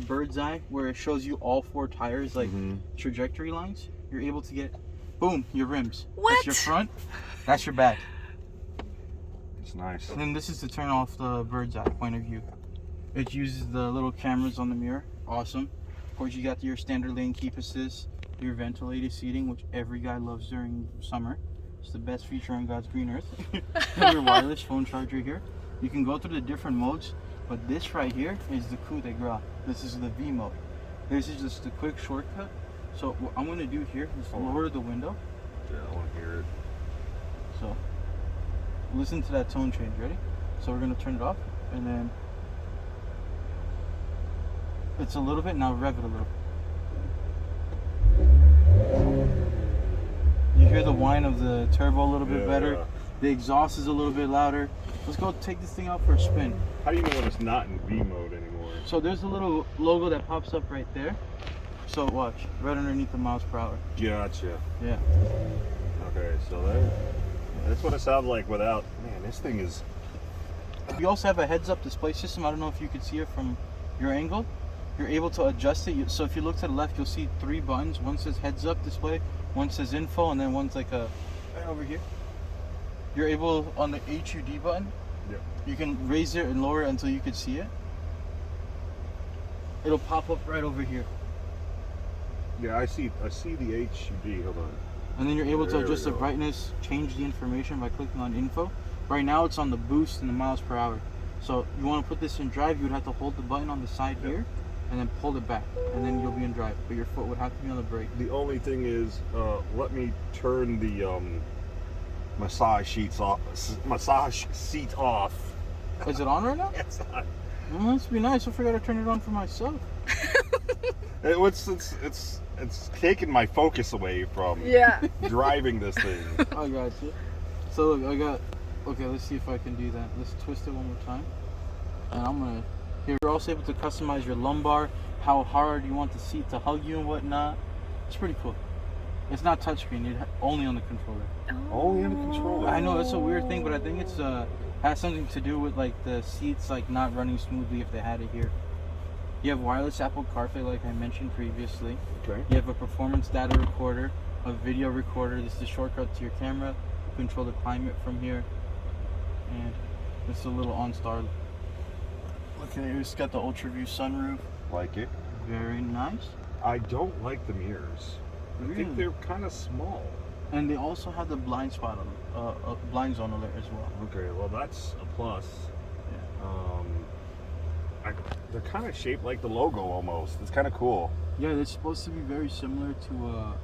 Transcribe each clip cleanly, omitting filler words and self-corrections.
a bird's eye where it shows you all 4 tires, like trajectory lines, you're able to get, boom, your rims. What? That's your front, that's your back. It's nice. And then this is to turn off the bird's eye point of view. It uses the little cameras on the mirror. Awesome. Of course, you got your standard lane keep assist, your ventilated seating, which every guy loves during summer. It's the best feature on God's green earth. Your wireless phone charger here. You can go through the different modes, but this right here is the coup de grace. This is the V mode. This is just a quick shortcut. So what I'm gonna do here is lower the window. Yeah, I want to hear it. So listen to that tone change. Ready? So we're gonna turn it off, and then it's a little bit. Now rev it a little. You hear the whine of the turbo a little bit better. The exhaust is a little bit louder. Let's go take this thing out for a spin. How do you know when it's not in V mode anymore? So there's a little logo that pops up right there. So watch, right underneath the miles per hour. Gotcha. Yeah. Okay, so that's what it sounds like without. Man, this thing is. You also have a heads-up display system. I don't know if you could see it from your angle. You're able to adjust it. So if you look to the left, you'll see 3 buttons. One says heads-up display, one says info, and then one's like a right over here. You're able on the HUD button. Yeah. You can raise it and lower it until you can see it. It'll pop up right over here. Yeah, I see the HUD. Hold on. And then you're able to There adjust we the go. brightness, change the information by clicking on info. Right now it's on the boost and the miles per hour. So you want to put this in drive, you would have to hold the button on the side here and then pull it back, and then you'll be in drive. But your foot would have to be on the brake. The only thing is, let me turn the massage seat off. Is it on right now? It's on. Well, must be nice. I forgot to turn it on for myself. It's taking my focus away from driving this thing. I got you. So look, okay, let's see if I can do that. Let's twist it one more time. And you're also able to customize your lumbar, how hard you want the seat to hug you and whatnot. It's pretty cool. It's not touchscreen, it's only on the controller. Only on the controller. I know it's a weird thing, but I think it's has something to do with like the seats like not running smoothly if they had it here. You have wireless Apple CarPlay like I mentioned previously. Okay. You have a performance data recorder, a video recorder. This is a shortcut to your camera. You control the climate from here. And this is a little OnStar. Look at it, it's got the Ultra View sunroof. Like it. Very nice. I don't like the mirrors. I think they're kind of small. And they also have the blind spot blind zone alert as well. Okay, well that's a plus. Yeah. They're kind of shaped like the logo almost. It's kind of cool. Yeah, it's supposed to be very similar to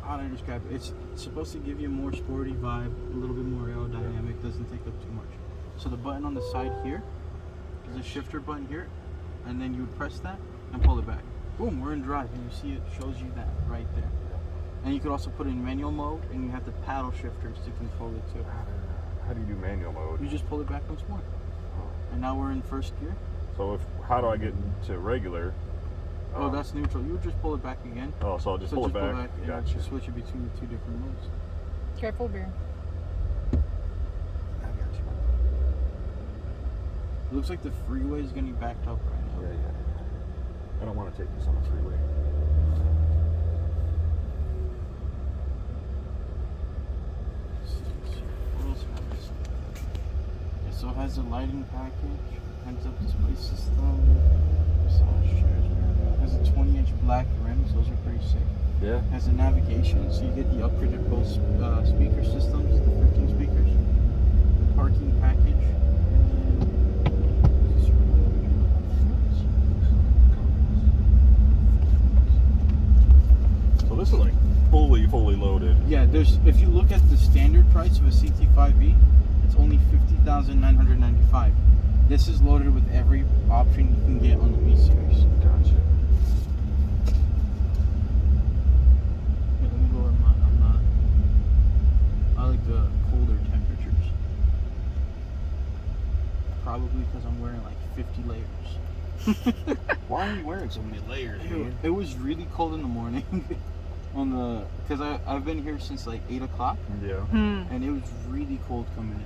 how do I describe it? It's supposed to give you a more sporty vibe, a little bit more aerodynamic, doesn't take up too much. So the button on the side here is a shifter button here, and then you would press that and pull it back. Boom, we're in drive, and you see it shows you that right there. And you could also put it in manual mode, and you have the paddle shifters to control it too. How do you do manual mode? You just pull it back once more. And now we're in first gear. So how do I get to regular? Oh, that's neutral. You would just pull it back again. Oh, so I'll just pull it back. and Gotcha. just switch it between the 2 different modes. Careful, beer. I got you. It looks like the freeway is getting backed up right now. Yeah. I don't want to take this on the freeway. What else have we seen? Okay, so it has a lighting package, heads-up display system, massage chairs. It has a 20-inch black rims. Those are pretty sick. Yeah. It has a navigation, so you get the upgraded Bose speaker systems, the 15 speakers, the parking package. So this is like fully loaded. Yeah, if you look at the standard price of a CT5-V, it's only $50,995. This is loaded with every option you can get on the V series. Gotcha. Let me lower I like the colder temperatures. Probably because I'm wearing like 50 layers. Why are you wearing so many layers, man? It was really cold in the morning. Because I've been here since like 8 o'clock. Yeah. And it was really cold coming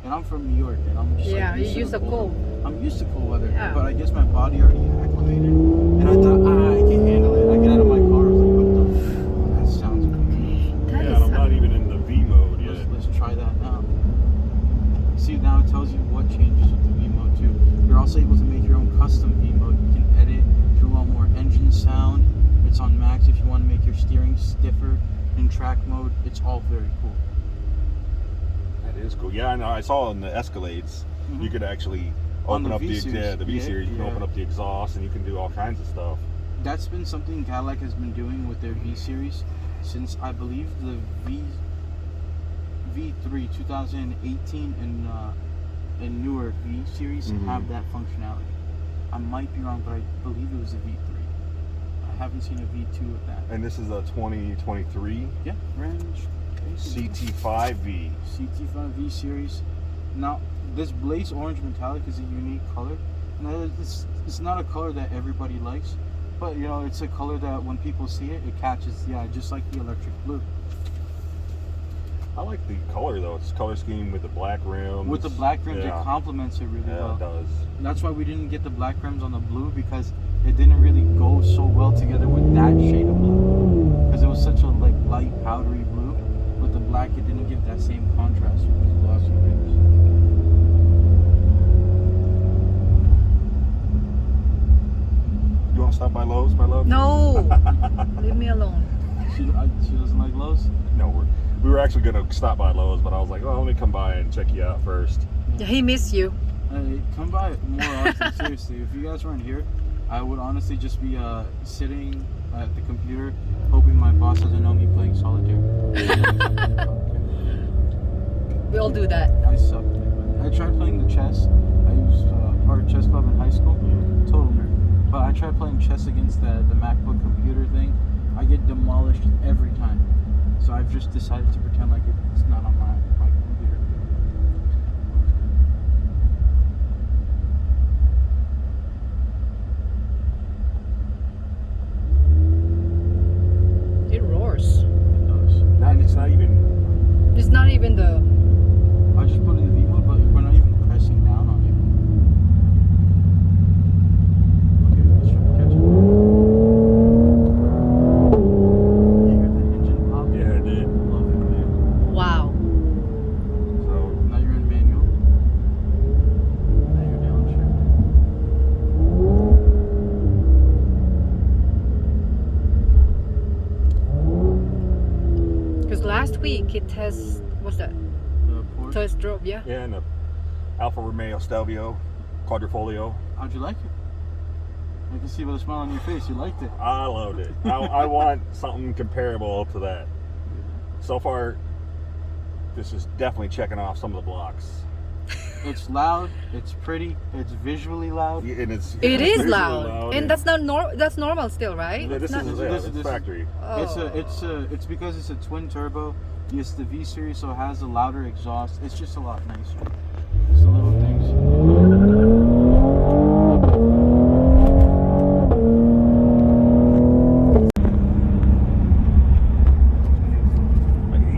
in. And I'm from New York, and I'm just Yeah, like, you used to cold. I'm used to cold weather, Yeah. but I guess my body already acclimated, and I thought, I can handle it. I get out of my car, I was like, I'm done. That sounds amazing. That Yeah, is and I'm not even in the V mode yet. Let's try that now. See, now it tells you what changes with the V mode too. You're also able to make your own custom V mode. You can edit if you want more engine sound. It's on max if you want to make your steering stiffer. In track mode, it's all very cool. That is cool. Yeah, I know. I saw in the Escalades, you could actually On open the up V series. the V series. You can open up the exhaust, and you can do all kinds of stuff. That's been something Cadillac has been doing with their V series since I believe the V3 2018 and newer V series have that functionality. I might be wrong, but I believe it was a V3. I haven't seen a V2 with that. And this is a 2023 Yeah, range. CT5-V. CT5-V series. Now, this blaze orange metallic is a unique color. Now, it's not a color that everybody likes, but you know, it's a color that when people see it, it catches the eye, just like the electric blue. I like the color though. It's color scheme with the black rims. With the black rims, Yeah. it complements it really well. It does. That's why we didn't get the black rims on the blue, because it didn't really go so well together with that shade of blue. Because it was such a like light powdery blue. With the black, it didn't give that same contrast with the glossy rims. You want to stop by Lowe's, my love? No, leave me alone. She doesn't like Lowe's? No, we were actually gonna stop by Lowe's, but I was like, oh, let me come by and check you out first. Yeah, he missed you. Hey, come by more often, seriously. If you guys weren't here, I would honestly just be sitting at the computer, hoping my boss doesn't know me playing solitaire. We all do that. I suck. I tried playing the chess. I used our chess club in high school. Total nerd. But I tried playing chess against the MacBook computer thing. I get demolished every time. So I've just decided to pretend like it's not on my computer. It roars. It does. It's not even. It's not even the. I just put it in the V mode, but we're not even pressing down on it. Okay, let's try to catch it. You hear the engine pop? Yeah, I did. Love it, man. Wow. So Now you're in manual. Now you're downshift. Because last week it test. What's that? The Porsche. Test drove, yeah. yeah, and the Alfa Romeo Stelvio Quadrifoglio. How'd you like it? I can see by the smile on your face, you liked it. I loved it. I want something comparable to that. So far, this is definitely checking off some of the blocks. It's loud, it's pretty, it's visually loud. Yeah, and It is visually loud, and that's not that's normal still, right? Yeah, this It's is not- it's factory. Oh. It's because it's a twin turbo. It's the V series, so it has a louder exhaust. It's just a lot nicer. It's the little things.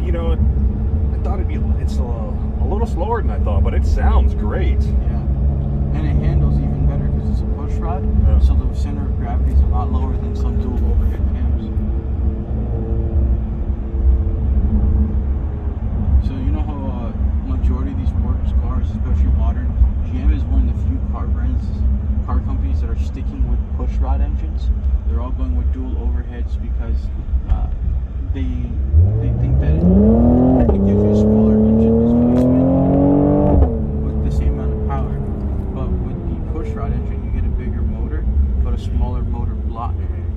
You know, I thought it's a little slower than I thought, but it sounds great. Yeah, and it handles even better because it's a push rod, Yeah. so the center of gravity is a lot lower than some dual overhead cams. So you know how majority of these Porsche cars, especially modern, GM is one of the few car companies that are sticking with push rod engines. They're all going with dual overheads because they think that it gives you a smaller engine displacement with the same amount of power. But with the push rod engine, you get a bigger motor, but a smaller motor block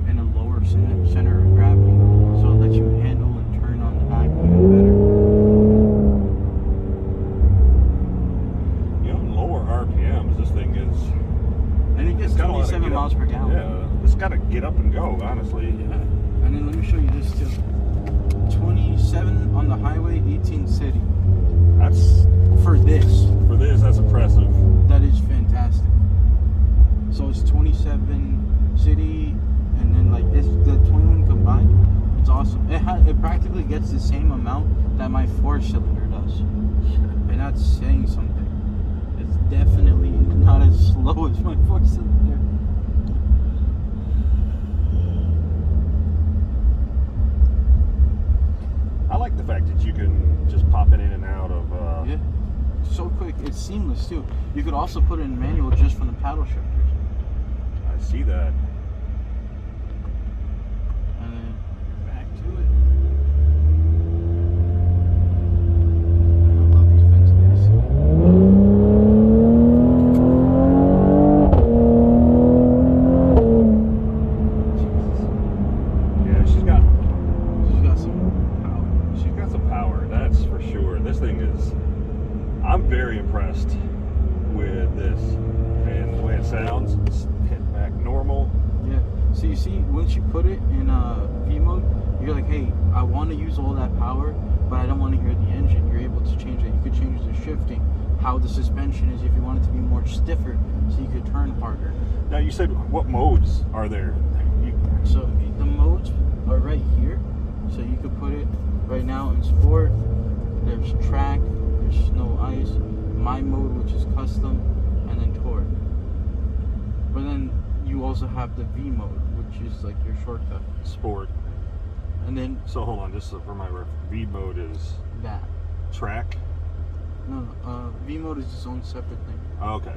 and a lower center of gravity. So it lets you handle and turn on the back even better. You know, lower RPMs, this thing is. And it gets It's got a lot of 27 get up- miles per gallon. Yeah, it's got to get up and go, honestly. Yeah. And then let me show you this too. 27 on the highway, 18 city. That's For this, for this. That's impressive. that is fantastic. So it's 27 city, and then like it's the twin combined. It's awesome. It practically gets the same amount that my 4-cylinder does. miles, and that's saying something. It's definitely not as slow as my four-cylinder. I like the fact that you can just pop it in and out of. Yeah, so quick. It's seamless too. You could also put it in manual just from the paddle shifters. I see that. And then back to it. I love these ventilators. Yeah, she's got some power. she's got some power. That's for sure. This thing is. I'm very impressed with this and the way it sounds. It's hit back normal. Yeah. So you see, once you put it in V mode, you're like, hey, I want to use all that power, but I don't want to hear the engine. You're able to change it. You could change the shifting, how the suspension is, if you want it to be more stiffer, so you could turn harder. Now you said what modes are there? So the modes are right here. So you could put it right now in sport. There's track. There's snow ice. My mode, which is custom, and then tour. But then you also have the V mode, which is like your shortcut. Sport. And then So hold on, just for my ref. V mode is that. track. No. V mode is its own separate thing. Okay.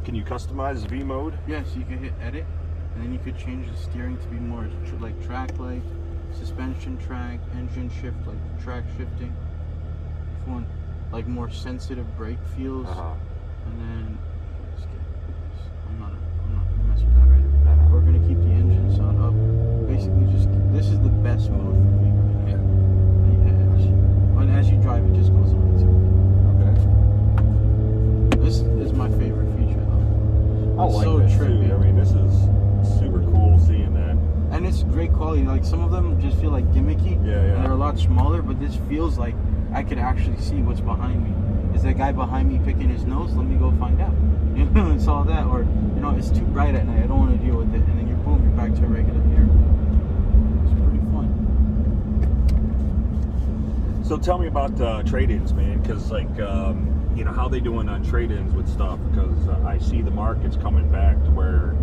Can you customize V mode? Yeah, so you can hit edit, and then you could change the steering to be more like track-like, suspension track, engine shift, like track shifting. If you want like more sensitive brake feels, and then let's get this. I'm not gonna mess with that right now. We're gonna keep the engine sound up. Basically, just this is the best mode for me right now. And you hit edge. And as you drive, it just goes on too. Okay. This is my favorite feature though. I It's like so this trippy. too. I mean, this is super cool seeing that. And it's great quality. Like some of them just feel like gimmicky. Yeah. And they're a lot smaller, but this feels like I could actually see what's behind me. Is that guy behind me picking his nose? Let me go find out. You know, it's all that. Or, you know, it's too bright at night. I don't want to deal with it. And then you're back to a regular mirror. It's pretty fun. So tell me about trade-ins, man, because like, you know, how they doing on trade-ins with stuff? Because I see the market's coming back to where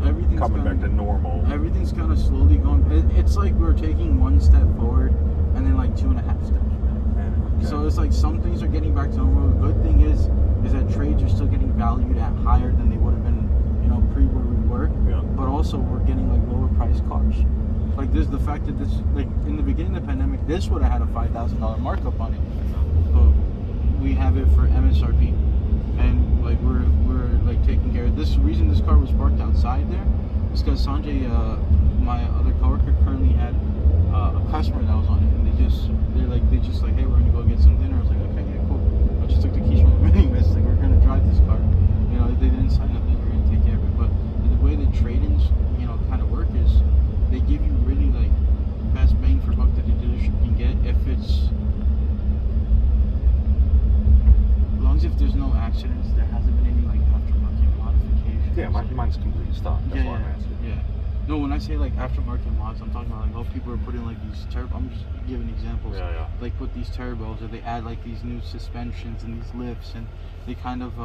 Everything's back to normal. Everything's kind of slowly going. It's like we're taking one step forward and then like 2.5 steps back. Okay. So it's like some things are getting back to normal. The good thing is that trades are still getting valued at higher than they would have been, you know, pre where we were. Yeah. But also we're getting like lower priced cars. Like this, the fact that this, like in the beginning of the pandemic, this would have had a $5,000 markup on it. But we have it for MSRP, and like we're like taking care of this. Reason this car was parked outside there is because Sanjay, my other coworker, currently had a customer that was on it, and they just like, hey, we're gonna go get some dinner. I was like, okay, yeah, cool. I just took the keys from them anyways. Like, we're gonna drive this car. You know, they didn't sign up, they were gonna take care of it. But the way the trade-ins, you know, kind of work is they give you really like best bang for buck that the dealership can get if it's, as long as if there's no accidents, there hasn't been any like aftermarket modifications. Yeah, mine's completely stock. That's why I'm asking. Yeah. No, when I say like aftermarket mods, I'm talking about like, oh, people are putting like these I'm just giving examples. Yeah. Like put these turbos, or they add like these new suspensions and these lifts, and they kind of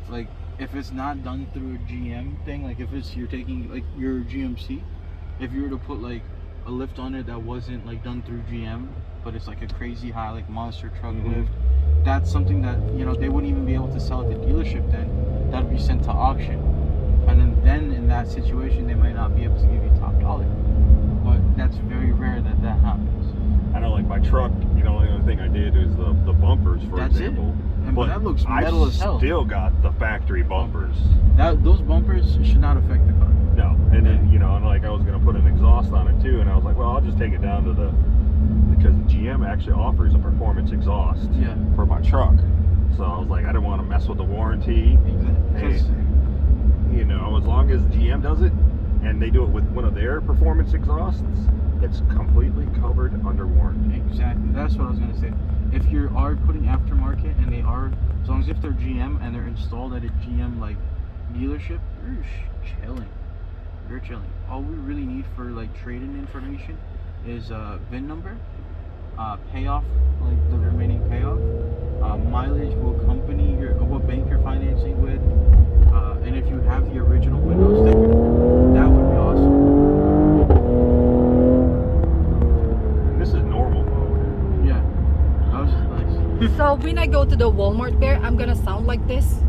like if it's not done through a GM thing, like if it's you're taking like your GMC, if you were to put like a lift on it that wasn't like done through GM, but it's like a crazy high like monster truck lift, that's something that, you know, they wouldn't even be able to sell at the dealership. Then that would be sent to auction, and then in that situation they might not be able to give you top dollar. But that's very rare that happens. I know, like my truck, you know, the only thing I did is the bumpers, for That's example. it. And that looks metal as hell. I still got the factory bumpers. Those bumpers should not affect the car. No, and then, you know, and like I was gonna put an exhaust on it too, and I was like, well, I'll just take it down to because GM actually offers a performance exhaust for my truck. So I was like, I didn't want to mess with the warranty. Exactly. You know, as long as GM does it and they do it with one of their performance exhausts, it's completely covered under warranty. Exactly. That's what I was gonna say. If you are putting aftermarket and they are, as long as if they're GM and they're installed at a GM like dealership, you're chilling. You're chilling. All we really need for like trade-in information is VIN number, payoff, like the remaining payoff. Mileage will accompany what bank you're financing with, and if you have the original window sticker, that would be awesome. This is normal mode. Yeah, that was just nice. So when I go to the Walmart there, I'm gonna sound like this.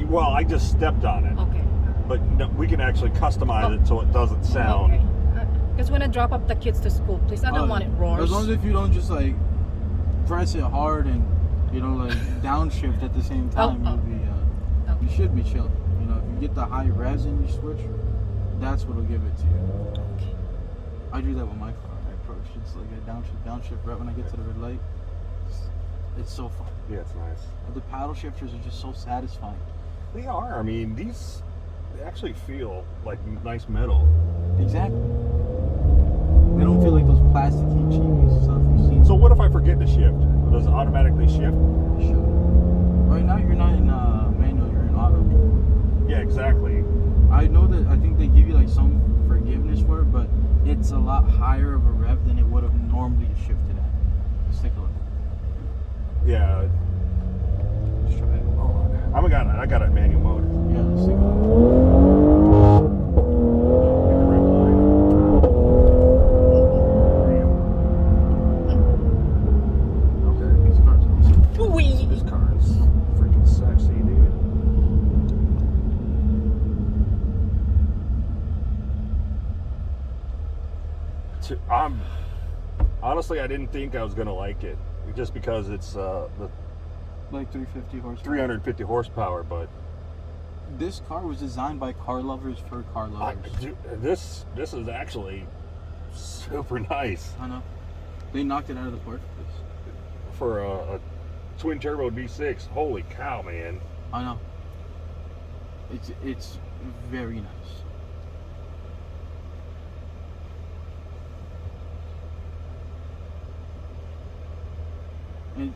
Well, I just stepped on it, Okay. but no, we can actually customize it so it doesn't sound. Okay. Because when I drop up the kids to school, please, I don't want it roars. As long as if you don't just like press it hard and like downshift at the same time, you'll be you should be chill. You know, if you get the high res and you switch, that's what'll give it to you. Okay. I do that with my car. I approach it's like a downshift right when I get to the red light. It's so fun. Yeah, it's nice. The paddle shifters are just so satisfying. They are. I mean, they actually feel like nice metal. Exactly. They don't feel like those plasticky cheapy stuff you've seen. So what if I forget to shift? Does it automatically shift? Sure. Right now you're not in manual, you're in auto. Yeah, exactly. I know that I think they give you like some forgiveness for it, but it's a lot higher of a rev than it would have normally shifted at. Let's take a look. Yeah. Let's try it. I got it in manual mode. Yeah, let's take a look. Get the red line. Okay. These cars are awesome. Wee. This car is freaking sexy, dude. Honestly, I didn't think I was gonna like it, just because it's the Like 350 horsepower. 350 horsepower. But This car was designed by car lovers for car lovers. this is actually super nice I know. They knocked it out of the park for this. for a twin turbo V6. Holy cow, man! I know. It's very nice. And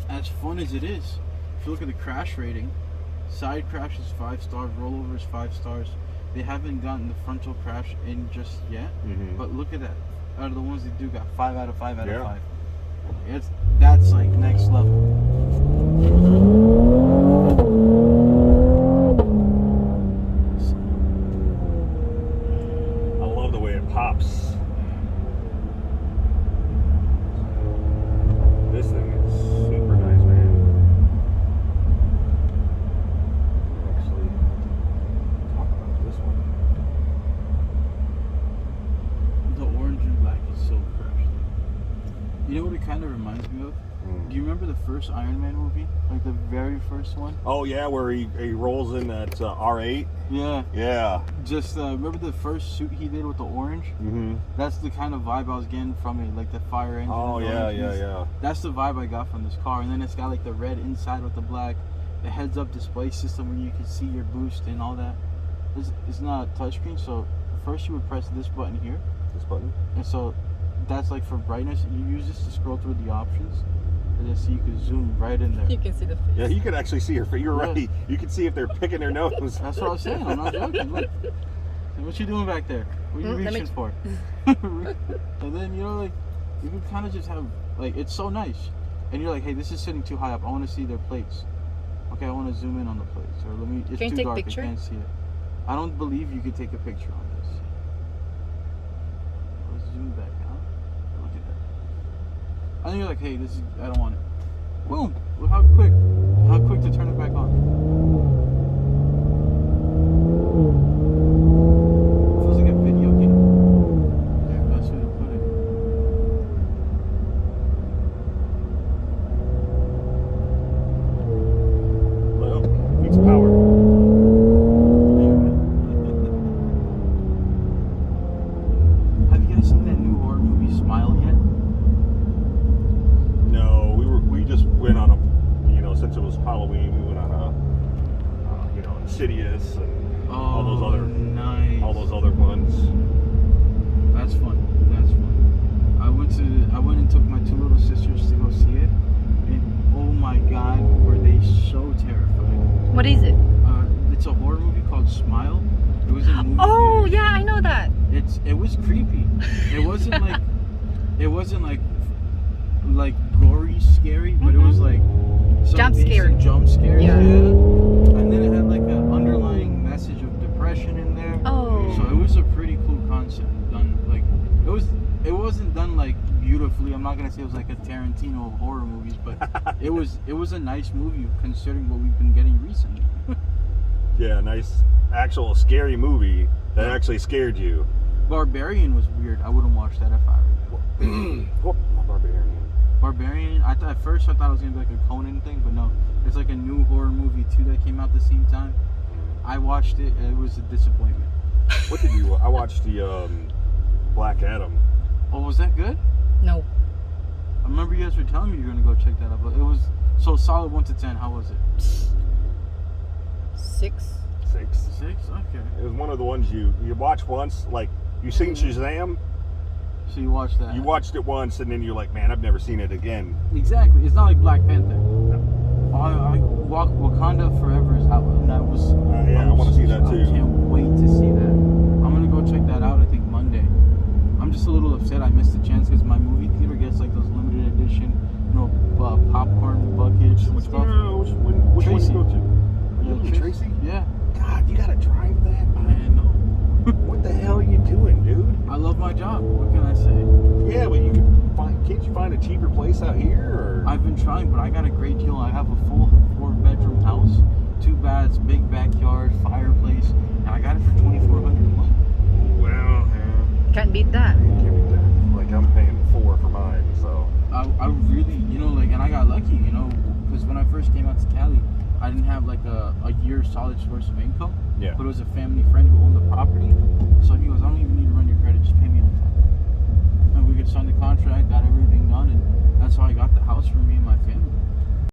as fun as it is, if you look at the crash rating, side crash is 5 stars, rollover is 5 stars. They haven't gotten the frontal crash in just yet, but look at that. Out of the ones they do, got 5 out of 5 out of 5. That's like next level. I love the way it pops. This thing is super nice, man. Actually, talk about this one. The orange and black is so fresh. You know what it kind of reminds me of? Do you remember the first Iron Man movie? Like the very first one? Oh yeah, where he rolls in that R8. Yeah. Yeah. Just remember the first suit he did with the orange? Mm-hmm. That's the kind of vibe I was getting from it, like the fire engine. Oh and the yeah, orange yeah, piece. yeah. That's the vibe I got from this car. And then it's got like the red inside with the black, the heads-up display system where you can see your boost and all that. It's not a touchscreen, so first you would press this button here. This button. And so that's like for brightness. You use this to scroll through the options, and then so you can zoom right in there. You can see the face. Yeah, you can actually see her. You're right. You can see if they're picking their nose. That's what I was saying. I'm not joking. Look. What you doing back there? What are you reaching for? And then like you can kind of just have like it's so nice, and you're like, hey, this is sitting too high up. I want to see their plates. Okay, I want to zoom in on the plates, or let me. It's Can you too take dark. picture? I can't see it. I don't believe you could take a picture on this. Let's zoom back out. Look at that. I think you're like, hey, this is. I don't want it. Boom! Look how quick to turn it back on. Feels like a video game. Yeah, that's way to put it. Well, needs power. Have you guys seen that new horror movie Smile yet? No, we just went on a, since it was Halloween, we went on a, Insidious and all those other ones. That's fun. I went and took my 2 little sisters to go see it, and oh my god, were they so terrifying. What is it? It's a horror movie called Smile. It was in movie Oh theaters. yeah, I know that. It was creepy. It wasn't like It wasn't like gory scary, but it was like some Jump decent scare. Jump scares, Yeah. And then it had like an underlying message of depression in there. Oh. So it was a pretty cool concept. Done like it wasn't done like beautifully. I'm not gonna say it was like a Tarantino of horror movies, but it was a nice movie considering what we've been getting recently. Yeah, nice actual scary movie that actually scared you. Barbarian was weird. I wouldn't watch that if I were you. What? Barbarian. Barbarian. At first I thought it was gonna be like a Conan thing, but no. It's like a new horror movie too that came out at the same time. I watched it and it was a disappointment. What did you? I watched the Black Adam. Oh, was that good? No. I remember you guys were telling me you were gonna go check that out, but it was so solid 1 to 10. How was it? 6. 6. 6? Okay. It was one of the ones you watch once, like you seen Shazam. So you watched that? You watched it once, and then you're like, man, I've never seen it again. Exactly. It's not like Black Panther. No. Wakanda Forever is out, and that was. Yeah, I want to see that too. I can't wait to see that. I'm gonna go check that out. I think Monday. I'm just a little upset I missed the chance because my movie theater gets like those limited edition, popcorn buckets and stuff. Which one did you go to? Yeah, Tracy? Yeah. God, you gotta drive that. I know. What the hell are you doing, dude? I love my job. What can I say? Yeah, but can't you find a cheaper place out here? Or? I've been trying, but I got a great deal. I have a full 4-bedroom house, 2 baths, big backyard, fireplace, and I got it for $2,400 a month. Well, Can't beat that. give me that. Like I'm paying $4 for mine, so. I really, and I got lucky, because when I first came out to Cali, I didn't have like a year's solid source of income. Yeah. But it was a family friend who owned the property. So he goes, I don't even